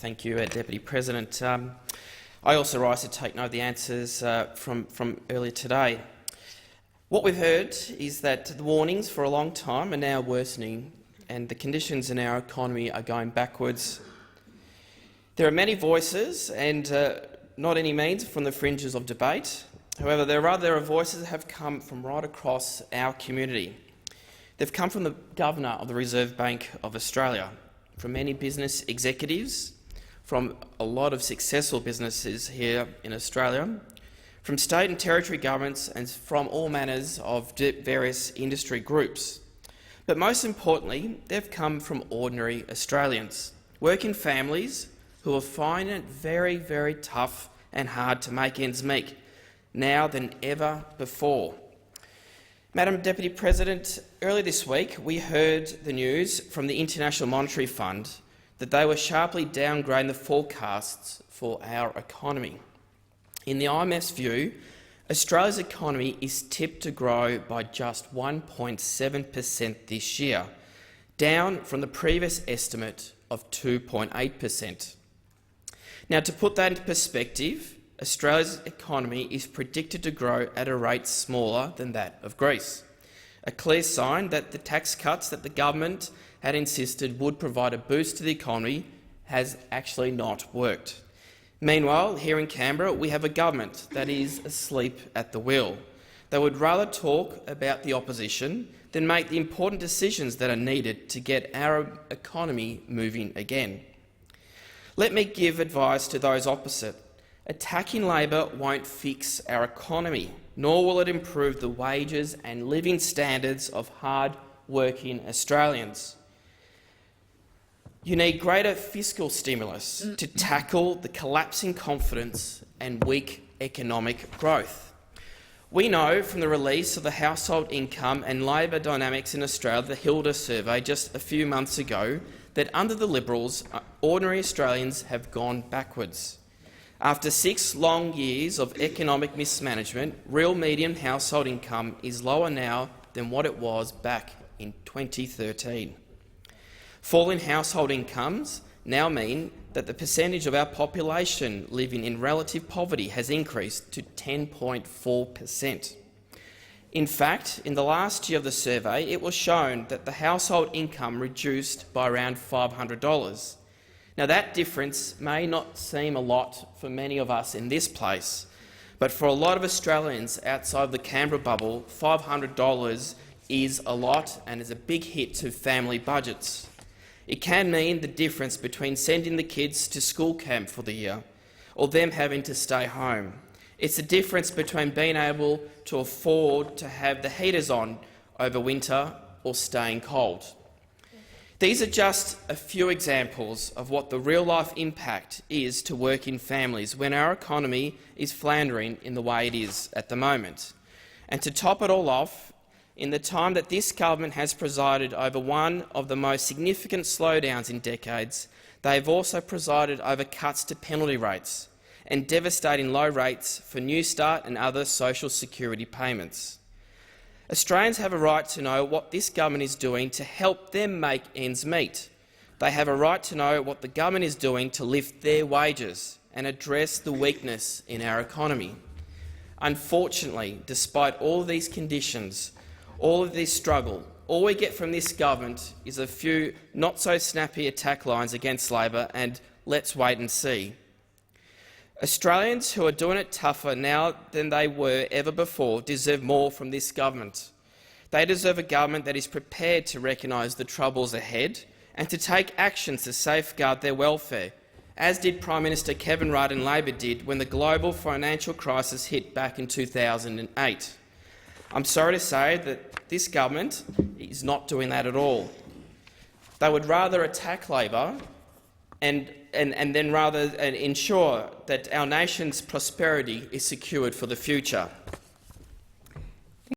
Thank you, Deputy President. I also rise to take note of the answers from earlier today. What we've heard is that the warnings for a long time are now worsening and the conditions in our economy are going backwards. There are many voices, and not any means from the fringes of debate. However, there are voices that have come from right across our community. They've come from the Governor of the Reserve Bank of Australia, from many business executives, from a lot of successful businesses here in Australia, from state and territory governments, and from all manners of various industry groups. But most importantly, they've come from ordinary Australians, working families who are finding it very, very tough and hard to make ends meet, now than ever before. Madam Deputy President, earlier this week we heard the news from the International Monetary Fund that they were sharply downgrading the forecasts for our economy. In the IMF's view, Australia's economy is tipped to grow by just 1.7% this year, down from the previous estimate of 2.8%. Now, to put that into perspective, Australia's economy is predicted to grow at a rate smaller than that of Greece, a clear sign that the tax cuts that the government had insisted would provide a boost to the economy has actually not worked. Meanwhile, here in Canberra, we have a government that is asleep at the wheel. They would rather talk about the opposition than make the important decisions that are needed to get our economy moving again. Let me give advice to those opposite. Attacking Labor won't fix our economy, nor will it improve the wages and living standards of hard-working Australians. You need greater fiscal stimulus to tackle the collapsing confidence and weak economic growth. We know from the release of the household income and labour dynamics in Australia, the Hilda survey just a few months ago, that under the Liberals, ordinary Australians have gone backwards. After 6 long years of economic mismanagement, real median household income is lower now than what it was back in 2013. Falling household incomes now mean that the percentage of our population living in relative poverty has increased to 10.4%. In fact, in the last year of the survey, it was shown that the household income reduced by around $500. Now, that difference may not seem a lot for many of us in this place, but for a lot of Australians outside the Canberra bubble, $500 is a lot and is a big hit to family budgets. It can mean the difference between sending the kids to school camp for the year or them having to stay home. It's the difference between being able to afford to have the heaters on over winter or staying cold. These are just a few examples of what the real-life impact is to working families when our economy is floundering in the way it is at the moment. And to top it all off, in the time that this government has presided over one of the most significant slowdowns in decades, they have also presided over cuts to penalty rates and devastating low rates for New Start and other social security payments. Australians have a right to know what this government is doing to help them make ends meet. They have a right to know what the government is doing to lift their wages and address the weakness in our economy. Unfortunately, despite all of these conditions, all of this struggle, all we get from this government is a few not-so-snappy attack lines against Labor and let's wait and see. Australians who are doing it tougher now than they were ever before deserve more from this government. They deserve a government that is prepared to recognise the troubles ahead and to take actions to safeguard their welfare, as did Prime Minister Kevin Rudd and Labor did when the global financial crisis hit back in 2008. I'm sorry to say that this government is not doing that at all. They would rather attack Labor and then ensure that our nation's prosperity is secured for the future.